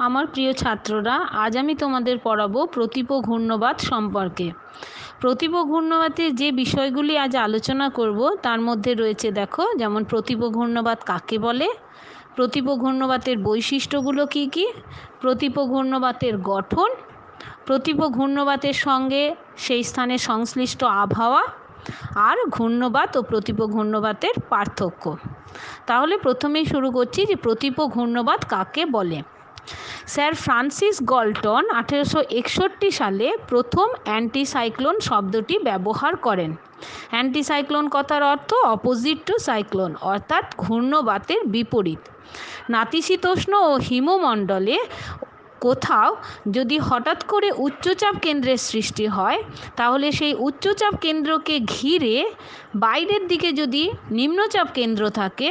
আমার প্রিয় ছাত্ররা, আজ আমি তোমাদের পড়াবো প্রতীপ ঘূর্ণবাত সম্পর্কে। প্রতীপ ঘূর্ণবাতের যে বিষয়গুলি আজ আলোচনা করব তার মধ্যে রয়েছে, দেখো, যেমন প্রতীপ ঘূর্ণবাত কাকে বলে, প্রতীপ ঘূর্ণবাতের বৈশিষ্ট্যগুলো কি কি, প্রতীপ ঘূর্ণবাতের গঠন, প্রতীপ ঘূর্ণবাতের সঙ্গে সেই স্থানে সংশ্লিষ্ট আবহাওয়া, আর ঘূর্ণবাত ও প্রতীপ ঘূর্ণবাতের পার্থক্য। তাহলে প্রথমেই শুরু করছি যে প্রতীপ ঘূর্ণবাত কাকে বলে। স্যার ফ্রান্সিস গল্টন 1861 সালে প্রথম অ্যান্টিসাইক্লোন শব্দটি ব্যবহার করেন। অ্যান্টিসাইক্লোন কথার অর্থ অপোজিট টু সাইক্লোন, অর্থাৎ ঘূর্ণবাতের বিপরীত। নাতিশীতোষ্ণ ও হিমমণ্ডলে কোথাও যদি হঠাৎ করে উচ্চচাপ কেন্দ্রের সৃষ্টি হয়, তাহলে সেই উচ্চচাপ কেন্দ্রকে ঘিরে বাইরের দিকে যদি নিম্নচাপ কেন্দ্র থাকে,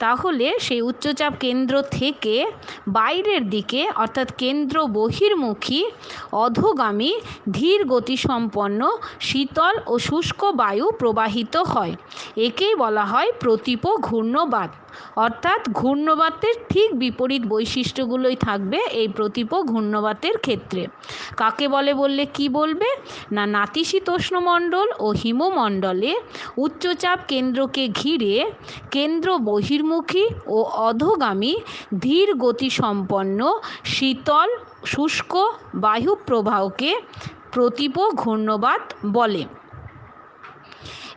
তাহলে সেই উচ্চচাপ কেন্দ্র থেকে বাইরের দিকে অর্থাৎ কেন্দ্র বহির্মুখী অধোগামী ধীর গতিসম্পন্ন শীতল ও শুষ্ক বায়ু প্রবাহিত হয়। একেই বলা হয় প্রতীপ ঘূর্ণবাত, অর্থাৎ ঘূর্ণবাতের ঠিক বিপরীত বৈশিষ্ট্যগুলোই থাকবে এই প্রতীপ ঘূর্ণবাতের ক্ষেত্রে। কাকে বলে বললে কি বলবে না, নাতিশীতোষ্ণমণ্ডল ও হিমমণ্ডলে উচ্চচাপ কেন্দ্রকে ঘিরে কেন্দ্র বহির্মুখী ও অধোগামী ধীর গতিসম্পন্ন শীতল শুষ্ক বায়ু প্রবাহকে প্রতীপ ঘূর্ণবাত বলে।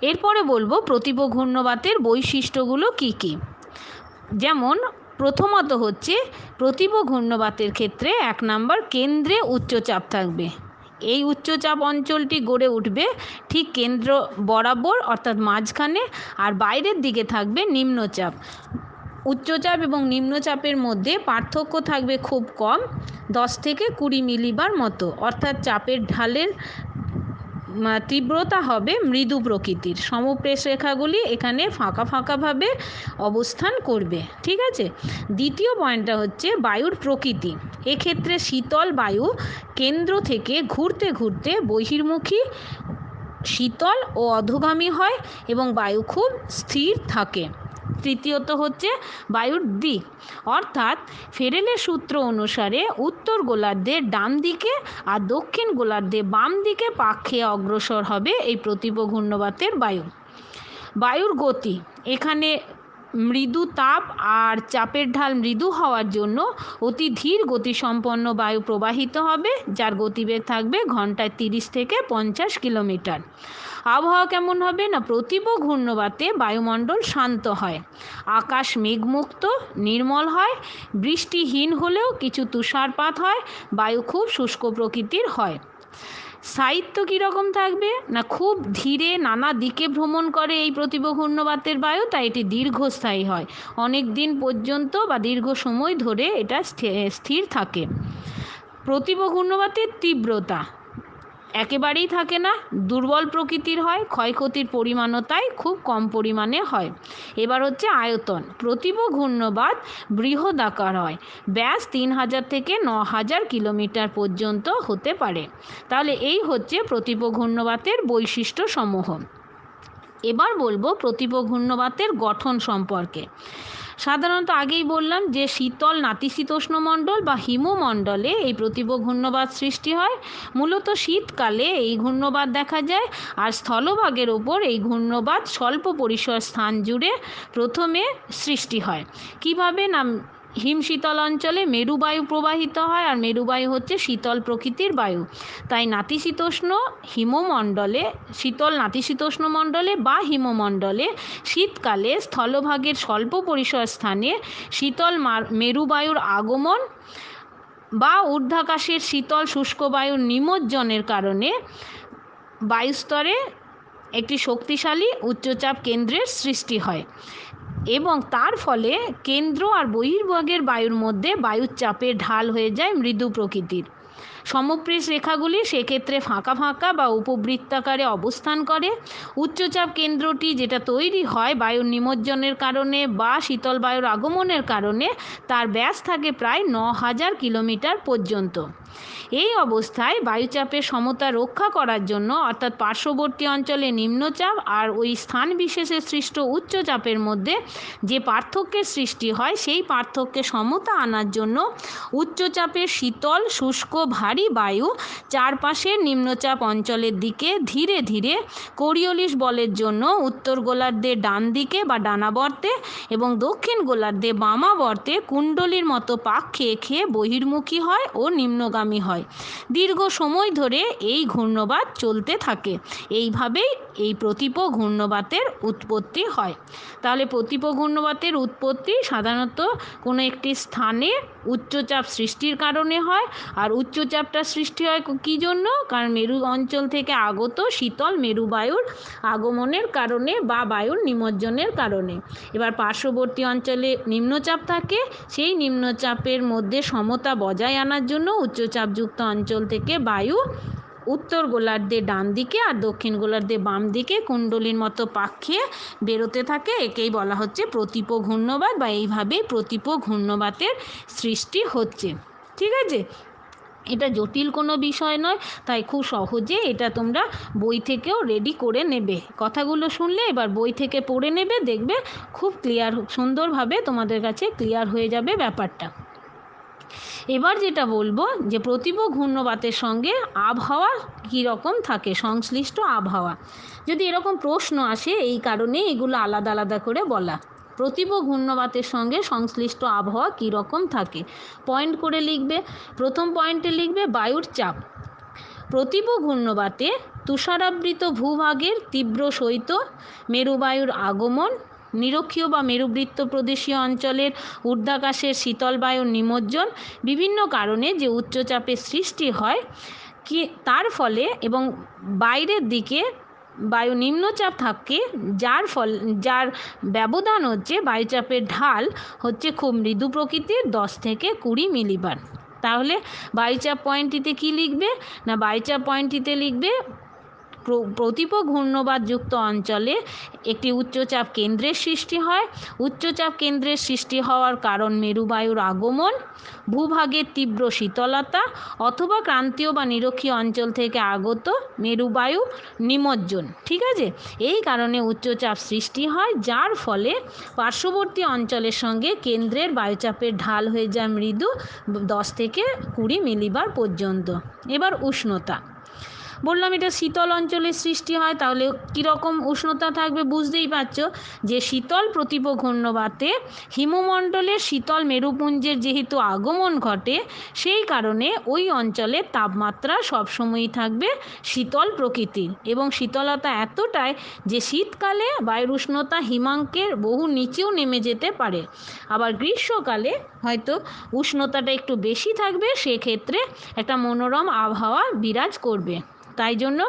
এরপরে বলবো প্রতীপ ঘূর্ণবাতের বৈশিষ্ট্যগুলো কি কি। যেমন প্রথমত হচ্ছে, প্রতীপ ঘূর্ণবাতের ক্ষেত্রে 1 নম্বর, কেন্দ্রে উচ্চচাপ থাকবে। এই উচ্চচাপ অঞ্চলটি গড়ে উঠবে ঠিক কেন্দ্র বরাবর অর্থাৎ মাঝখানে, আর বাইরের দিকে থাকবে নিম্নচাপ। উচ্চচাপ এবং নিম্নচাপের মধ্যে পার্থক্য থাকবে খুব কম, 10 থেকে 20 মিলিবার মতো, অর্থাৎ চাপের ঢালের তীব্রতা হবে মৃদু প্রকৃতির। সমপ্রেষ রেখাগুলি এখানে ফাঁকা ফাঁকাভাবে অবস্থান করবে, ঠিক আছে। দ্বিতীয় পয়েন্টটা হচ্ছে বায়ুর প্রকৃতি। এক্ষেত্রে শীতল বায়ু কেন্দ্র থেকে ঘুরতে ঘুরতে বহির্মুখী শীতল ও অধোগামী হয় এবং বায়ু খুব স্থির থাকে। তৃতীয়ত হচ্ছে বায়ুর দিক, অর্থাৎ ফেরেলের সূত্র অনুসারে উত্তর গোলার্ধের ডান দিকে আর দক্ষিণ গোলার্ধে বাম দিকে পাক খেয়ে অগ্রসর হবে এই প্রতীপ ঘূর্ণবাতের বায়ু। বায়ুর গতি, এখানে মৃদু তাপ আর চাপের ঢাল মৃদু হওয়ার জন্য অতি ধীর গতিসম্পন্ন বায়ু প্রবাহিত হবে, যার গতিবেগ থাকবে ঘন্টায় 30 থেকে 50 কিলোমিটার। আবহাওয়া কেমন হবে না, প্রতীপ ঘূর্ণবাতে বায়ুমণ্ডল শান্ত হয়, আকাশ মেঘমুক্ত নির্মল হয়, বৃষ্টিহীন হলেও কিছু তুষারপাত হয়, বায়ু খুব শুষ্ক প্রকৃতির হয়। স্থায়িত্ব কীরকম থাকবে না, খুব ধীরে নানা দিকে ভ্রমণ করে এই প্রতীপ ঘূর্ণবাতের বায়ু, তাই এটি দীর্ঘস্থায়ী হয়, অনেক দিন পর্যন্ত বা দীর্ঘ সময় ধরে এটা স্থির থাকে। প্রতীপ ঘূর্ণবাতের তীব্রতা একেবারেই থাকে না, দুর্বল প্রকৃতির হয়, ক্ষয়ক্ষতির পরিমাণও তাই খুব কম পরিমাণে হয়। এবার হচ্ছে আয়তন। প্রতীপ ঘূর্ণবাত বৃহদাকার হয়, ব্যাস 3000 থেকে 9000 কিলোমিটার পর্যন্ত হতে পারে। তাহলে এই হচ্ছে প্রতীপ ঘূর্ণবাতের বৈশিষ্ট্য সমূহ। এবার বলবো প্রতীপ ঘূর্ণবাতের গঠন সম্পর্কে। সাধারণত আগেই বললাম যে শীতল নাতিশীতোষ্ণমণ্ডল বা হিমমণ্ডলে এই প্রতীপ ঘূর্ণবাত সৃষ্টি হয়। মূলত শীতকালে এই ঘূর্ণবাত দেখা যায়, আর স্থলভাগের ওপর এই ঘূর্ণবাত স্বল্প পরিসর স্থান জুড়ে প্রথমে সৃষ্টি হয়। কিভাবে না, হিমশীতল অঞ্চলে মেরুবায়ু প্রবাহিত হয়, আর মেরুবায়ু হচ্ছে শীতল প্রকৃতির বায়ু, তাই নাতিশীতোষ্ণ হিমমণ্ডলে, শীতল নাতিশীতোষ্ণ মণ্ডলে বা হিমমণ্ডলে শীতকালে স্থলভাগের স্বল্প পরিসর স্থানে শীতল মেরুবায়ুর আগমন বা ঊর্ধ্বাকাশের শীতল শুষ্ক বায়ুর নিমজ্জনের কারণে বায়ুস্তরে একটি শক্তিশালী উচ্চচাপ কেন্দ্রের সৃষ্টি হয়, এবং তার ফলে কেন্দ্র আর বহির্ভাগের বায়ুর মধ্যে বায়ুর চাপের ঢাল হয়ে যায় মৃদু প্রকৃতির। সমপ্রেষ রেখাগুলি সেক্ষেত্রে ফাঁকা ফাঁকা বা উপবৃত্তাকারে অবস্থান করে। উচ্চচাপ কেন্দ্রটি যেটা তৈরি হয় বায়ুর নিমজ্জনের কারণে বা শীতল বায়ুর আগমনের কারণে তার ব্যাস থাকে প্রায় 9000 কিলোমিটার পর্যন্ত। এই অবস্থায় বায়ুচাপের সমতা রক্ষা করার জন্য অর্থাৎ পার্শ্ববর্তী অঞ্চলে নিম্নচাপ আর ওই স্থান বিশেষে সৃষ্ট উচ্চচাপের মধ্যে যে পার্থক্যের সৃষ্টি হয় সেই পার্থক্যে সমতা আনার জন্য উচ্চচাপের শীতল শুষ্ক ভারী বায়ু চারপাশের নিম্নচাপ অঞ্চলের দিকে ধীরে ধীরে কোরিওলিস বলের জন্য উত্তর গোলার্ধের ডান দিকে বা ডানাবর্তে এবং দক্ষিণ গোলার্ধে বামাবর্তে কুণ্ডলীর মতো পাক খেয়ে খেয়ে বহির্মুখী হয় ও নিম্নগামী হয়। দীর্ঘ সময় ধরে এই ঘূর্ণবাত চলতে থাকে। এইভাবেই এই প্রতিপ ঘূর্ণবাতের উৎপত্তি হয়। তাহলে প্রতিপ ঘূর্ণবাতের উৎপত্তি সাধারণত কোনো একটি স্থানে উচ্চচাপ সৃষ্টির কারণে হয়। আর উচ্চচাপটা সৃষ্টি হয় কী জন্য? কারণ মেরু অঞ্চল থেকে আগত শীতল মেরুবায়ুর আগমনের কারণে বা বায়ুর নিমজ্জনের কারণে। এবার পার্শ্ববর্তী অঞ্চলে নিম্নচাপ থাকে, সেই নিম্নচাপের মধ্যে সমতা বজায় আনার জন্য উচ্চচাপযুক্ত অঞ্চল থেকে বায়ু উত্তর গোলার্ধে ডান দিকে আর দক্ষিণ গোলার্ধে বাম দিকে কুণ্ডলীর মতো পাক খেয়ে বেরোতে থাকে। একেই বলা হচ্ছে প্রতিপ ঘূর্ণবাত বা এইভাবেই প্রতিপ ঘূর্ণবাতের সৃষ্টি হচ্ছে। ঠিক আছে, এটা জটিল কোনো বিষয় নয়, তাই খুব সহজে এটা তোমরা বই থেকেও রেডি করে নেবে। কথাগুলো শুনলে এবার বই থেকে পড়ে নেবে, দেখবে খুব ক্লিয়ার, সুন্দরভাবে তোমাদের কাছে ক্লিয়ার হয়ে যাবে ব্যাপারটা। এবার যেটা বলবো যে প্রতিপ ঘূর্ণবাতের সঙ্গে আবহাওয়া কীরকম থাকে, সংশ্লিষ্ট আবহাওয়া। যদি এরকম প্রশ্ন আসে এই কারণে এগুলো আলাদা আলাদা করে বলা। প্রতিপ ঘূর্ণবাতের সঙ্গে সংশ্লিষ্ট আবহাওয়া কীরকম থাকে পয়েন্ট করে লিখবে। প্রথম পয়েন্টে লিখবে বায়ুর চাপ। প্রতিপ ঘূর্ণবাতে তুষারাবৃত ভূভাগের তীব্র শৈত্য, মেরুবায়ুর আগমন, নিরক্ষীয় বা মেরুবৃত্ত প্রদেশীয় অঞ্চলের ঊর্ধ্বাকাশের শীতল বায়ুর নিমজ্জন, বিভিন্ন কারণে যে উচ্চচাপের সৃষ্টি হয় কি তার ফলে, এবং বাইরের দিকে বায়ু নিম্নচাপ থাকে যার ব্যবধান হচ্ছে বায়ুচাপের ঢাল হচ্ছে খুব মৃদু প্রকৃতির 10 থেকে 20 মিলিবার। তাহলে বায়ুচাপ পয়েন্টটিতে কি লিখবে না, বায়ুচাপ পয়েন্টটিতে লিখবে প্রতিপ ঘূর্ণবাতযুক্ত অঞ্চলে একটি উচ্চচাপ কেন্দ্রের সৃষ্টি হয়। উচ্চচাপ কেন্দ্রের সৃষ্টি হওয়ার কারণ মেরুবায়ুর আগমন, ভূভাগের তীব্র শীতলতা অথবা ক্রান্তীয় বা নিরক্ষীয় অঞ্চল থেকে আগত মেরুবায়ু নিমজ্জন। ঠিক আছে, এই কারণে উচ্চচাপ সৃষ্টি হয়, যার ফলে পার্শ্ববর্তী অঞ্চলের সঙ্গে কেন্দ্রের বায়ুচাপের ঢাল হয়ে যায় মৃদু 10 থেকে 20 মিলিবার পর্যন্ত। এবার উষ্ণতা বললাম এটা শীতল অঞ্চলের সৃষ্টি হয়, তাহলে কীরকম উষ্ণতা থাকবে বুঝতেই পারছো যে শীতল প্রতিপ ঘূর্ণবাতে হিমমণ্ডলের শীতল মেরুপুঞ্জের যেহেতু আগমন ঘটে, সেই কারণে ওই অঞ্চলের তাপমাত্রা সবসময়ই থাকবে শীতল প্রকৃতির, এবং শীতলতা এতটাই যে শীতকালে বায়ুর উষ্ণতা হিমাঙ্কের বহু নিচেও নেমে যেতে পারে। আবার গ্রীষ্মকালে হয়তো উষ্ণতাটা একটু বেশি থাকবে, সেক্ষেত্রে একটা মনোরম আবহাওয়া বিরাজ করবে। তাই জন্য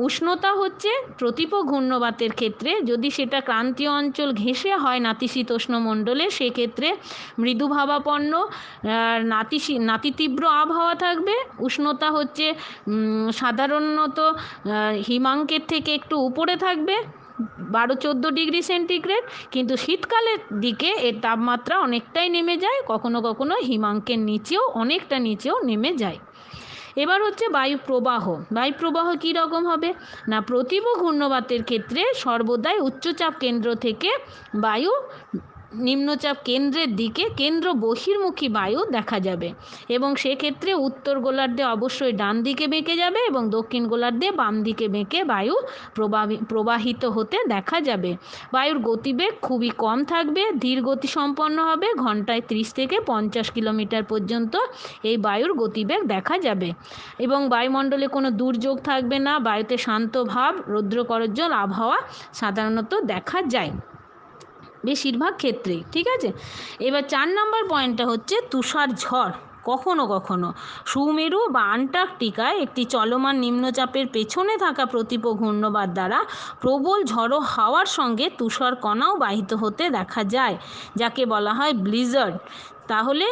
উষ্ণতা হচ্ছে প্রতিপ ঘূর্ণবাতের ক্ষেত্রে, যদি সেটা ক্রান্তীয় অঞ্চল ঘেঁষে হয় নাতিশীতোষ্ণ মণ্ডলে, সেক্ষেত্রে মৃদুভাবাপন্ন নাতিতীব্র আবহাওয়া থাকবে। উষ্ণতা হচ্ছে সাধারণত হিমাঙ্কের থেকে একটু উপরে থাকবে 12-14 ডিগ্রি সেন্টিগ্রেড, কিন্তু শীতকালের দিকে এর তাপমাত্রা অনেকটাই নেমে যায়, কখনো কখনো হিমাঙ্কের নিচেও অনেকটা নিচেও নেমে যায়। এবার হচ্ছে বায়ুপ্রবাহ। বায়ুপ্রবাহ কী রকম হবে না, প্রতিপ ঘূর্ণবাতের ক্ষেত্রে সর্বদাই উচ্চচাপ কেন্দ্র থেকে বায়ু নিম্নচাপ কেন্দ্রের দিকে কেন্দ্র বহির্মুখী বায়ু দেখা যাবে, এবং সেক্ষেত্রে উত্তর গোলার্ধে অবশ্যই ডান দিকে বেঁকে যাবে এবং দক্ষিণ গোলার্ধে বাম দিকে বেঁকে বায়ু প্রবাহিত হতে দেখা যাবে। বায়ুর গতিবেগ খুবই কম থাকবে, ধীর গতি সম্পন্ন হবে, ঘন্টায় 30 থেকে 50 কিলোমিটার পর্যন্ত এই বায়ুর গতিবেগ দেখা যাবে, এবং বায়ুমণ্ডলে কোনো দুর্যোগ থাকবে না। বায়ুতে শান্ত ভাব, রৌদ্র করজ্জ্বল আবহাওয়া সাধারণত দেখা যায় বেশিরভাগ ক্ষেত্রেই। ঠিক আছে, এবার 4 নম্বর পয়েন্টটা হচ্ছে তুষার ঝড়। কখনো কখনো সুমেরু বা আন্টার্কটিকায় একটি চলমান নিম্নচাপের পেছনে থাকা প্রতিপ ঘূর্ণবাত দ্বারা প্রবল ঝড়ো হাওয়ার সঙ্গে তুষার কণাও বাহিত হতে দেখা যায়, যাকে বলা হয় ব্লিজার্ড। তাহলে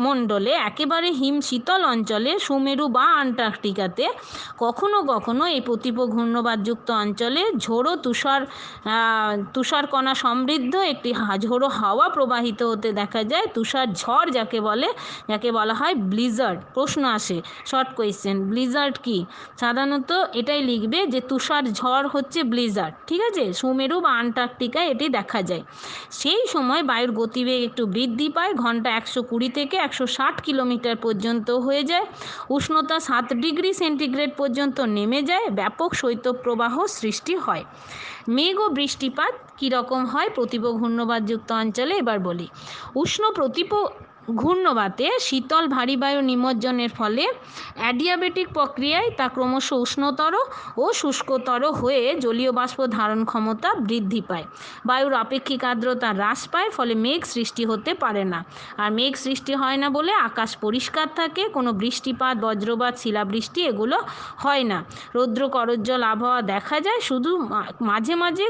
মণ্ডলে একেবারে শীতল অঞ্চলে সুমেরু বা আন্টার্কটিকাতে কখনো কখনো এই প্রতীপ ঘূর্ণবাদযুক্ত অঞ্চলে ঝোড়ো তুষারকণা সমৃদ্ধ একটি ঝোড়ো হাওয়া প্রবাহিত হতে দেখা যায়। তুষার ঝড় যাকে বলা হয় ব্লিজার্ড। প্রশ্ন আসে, শর্ট কোয়েশ্চেন, ব্লিজার্ড কি? সাধারণত এটাই লিখবে যে তুষার ঝড় হচ্ছে ব্লিজার্ড। ঠিক আছে, সুমেরু বা আন্টার্কটিকায় এটি দেখা যায়। সেই সময় বায়ুর গতিবেগ একটু বৃদ্ধি পায়, ঘন্টা 120 থেকে 160 কিলোমিটার পর্যন্ত হয়ে যায়। উষ্ণতা 7 ডিগ্রি সেন্টিগ্রেড পর্যন্ত নেমে যায়। ব্যাপক শৈত্যপ্রবাহ সৃষ্টি হয়। মেঘ ও বৃষ্টিপাত কীরকম হয় প্রতীপ ঘূর্ণবাদযুক্ত অঞ্চলে এবার বলি। উষ্ণ প্রতীপ ঘূর্ণবাতে শীতল ভারী বায়ু নিমজ্জনের ফলে অ্যাডিয়াবেটিক প্রক্রিয়ায় তা ক্রমশ উষ্ণতর ও শুষ্কতর হয়ে জলীয় বাষ্প ধারণ ক্ষমতা বৃদ্ধি পায়। বায়ুর আপেক্ষিক আর্দ্রতা হ্রাস পায়, ফলে মেঘ সৃষ্টি হতে পারে না। আর মেঘ সৃষ্টি হয় না বলে আকাশ পরিষ্কার থাকে, কোনো বৃষ্টিপাত, বজ্রপাত, শিলাবৃষ্টি এগুলো হয় না। রৌদ্র করজ্জ্বল আবহাওয়া দেখা যায়, শুধু মাঝে মাঝে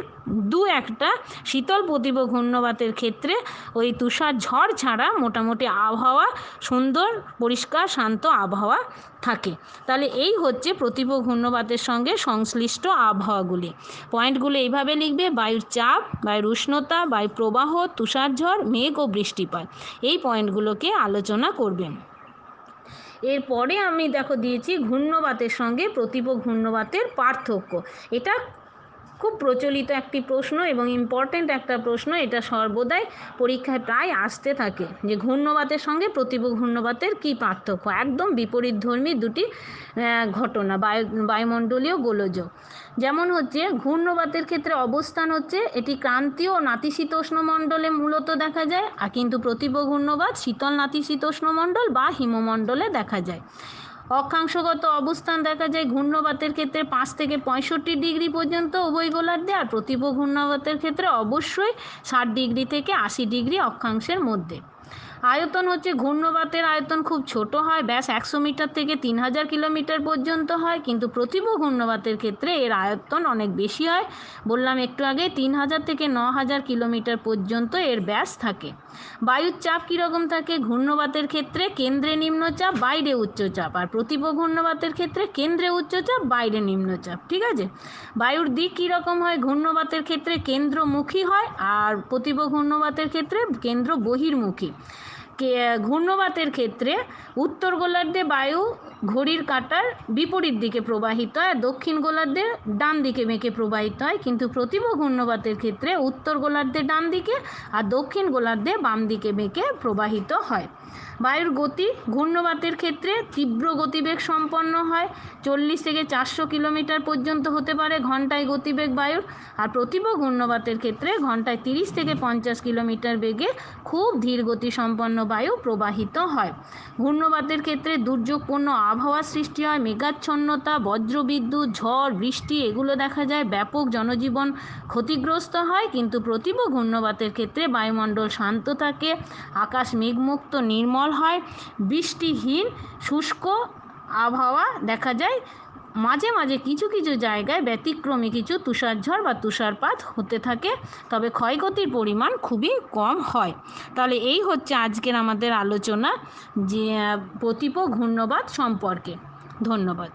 দু একটা শীতল প্রতীপ ঘূর্ণবাতের ক্ষেত্রে ওই তুষার ঝড় ছাড়া মোটামুটি আবহাওয়া সুন্দর, পরিষ্কার, শান্ত আবহাওয়া থাকে। তাহলে এই হচ্ছে প্রতীপ ঘূর্ণবাতের সঙ্গে সংশ্লিষ্ট আবহাওয়াগুলি। পয়েন্টগুলো এইভাবে লিখবে: বায়ুর চাপ, বায়ুর উষ্ণতা, বায়ু প্রবাহ, তুষারঝড়, মেঘ ও বৃষ্টিপাত। এই পয়েন্টগুলোকে আলোচনা করবেন। এরপরে আমি দিয়েছি ঘূর্ণবাতের সঙ্গে প্রতীপ ঘূর্ণবাতের পার্থক্য। এটা খুব প্রচলিত একটি প্রশ্ন এবং ইম্পর্ট্যান্ট একটা প্রশ্ন। এটা সর্বদাই পরীক্ষায় প্রায় আসতে থাকে যে ঘূর্ণবাতের সঙ্গে প্রতীপ ঘূর্ণবাতের কী পার্থক্য। একদম বিপরীতধর্মী দুটি ঘটনা, বায়ুমণ্ডলীয় গোলযোগ। যেমন হচ্ছে ঘূর্ণবাতের ক্ষেত্রে অবস্থান হচ্ছে এটি ক্রান্তীয় নাতিশীতোষ্ণ মণ্ডলে মূলত দেখা যায়, আর কিন্তু প্রতীপ ঘূর্ণবাত শীতল নাতিশীতোষ্ণ মণ্ডল বা হিমমণ্ডলে দেখা যায়। অক্ষাংশগত অবস্থান দেখা যায় ঘূর্ণবাতের ক্ষেত্রে 5 থেকে 65 ডিগ্রি পর্যন্ত উভয় গোলার্ধে, আর প্রতীপ ঘূর্ণবাতের ক্ষেত্রে অবশ্যই 60 ডিগ্রি থেকে 80 ডিগ্রি অক্ষাংশের মধ্যে। আয়তন হচ্ছে ঘূর্ণবাতের আয়তন খুব ছোট হয়, ব্যাস 100 মিটার থেকে 3000 কিলোমিটার পর্যন্ত হয়, কিন্তু প্রতীপ ঘূর্ণবাতের ক্ষেত্রে এর আয়তন অনেক বেশি হয়। বললাম একটু আগে 3000 থেকে 9000 কিলোমিটার পর্যন্ত এর ব্যাস থাকে। বায়ুর চাপ কীরকম থাকে? ঘূর্ণবাতের ক্ষেত্রে কেন্দ্রে নিম্নচাপ, বাইরে উচ্চচাপ, আর প্রতীপ ঘূর্ণবাতের ক্ষেত্রে কেন্দ্রে উচ্চচাপ, বাইরে নিম্নচাপ। ঠিক আছে। বায়ুর দিক কীরকম হয়? ঘূর্ণবাতের ক্ষেত্রে কেন্দ্রমুখী হয়, আর প্রতীপ ঘূর্ণবাতের ক্ষেত্রে কেন্দ্র বহির্মুখী। ঘূর্ণবাতের ক্ষেত্রে উত্তর গোলার্ধে বায়ু ঘড়ির কাঁটার বিপরীত দিকে প্রবাহিত হয়, দক্ষিণ গোলার্ধে ডান দিকে বেঁকে প্রবাহিত হয়, কিন্তু প্রতীপ ঘূর্ণবাতের ক্ষেত্রে উত্তর গোলার্ধে ডান দিকে আর দক্ষিণ গোলার্ধে বাম দিকে বেঁকে প্রবাহিত হয়। বায়ুর গতি ঘূর্ণবাতের ক্ষেত্রে তীব্র গতিবেগ সম্পন্ন হয়, 40 থেকে 400 কিলোমিটার পর্যন্ত হতে পারে ঘন্টায় গতিবেগ বায়ুর, আর প্রতীপ ঘূর্ণবাতের ক্ষেত্রে ঘন্টায় 30 থেকে 50 কিলোমিটার বেগে খুব ধীর গতি সম্পন্ন বায়ু প্রবাহিত হয়। ঘূর্ণবাতের ক্ষেত্রে দুর্যোগপূর্ণ আবহাওয়ার সৃষ্টি হয়, মেঘাচ্ছন্নতা, বজ্রবিদ্যুৎ, ঝড়, বৃষ্টি এগুলো দেখা যায়, ব্যাপক জনজীবন ক্ষতিগ্রস্ত হয়। কিন্তু প্রতীপ ঘূর্ণবাতের ক্ষেত্রে বায়ুমণ্ডল শান্ত থাকে, আকাশ মেঘমুক্ত নির্মল হয়, বৃষ্টিহীন শুষ্ক আবহাওয়া দেখা যায়। মাঝে মাঝে কিছু কিছু জায়গায় ব্যতিক্রমী কিছু তুষারঝড় বা তুষারপাত হতে থাকে, তবে ক্ষয়ক্ষতির পরিমাণ খুবই কম হয়। তাহলে এই হচ্ছে আজকের আমাদের আলোচনা যে প্রতীপ ঘূর্ণবাত সম্পর্কে। ধন্যবাদ।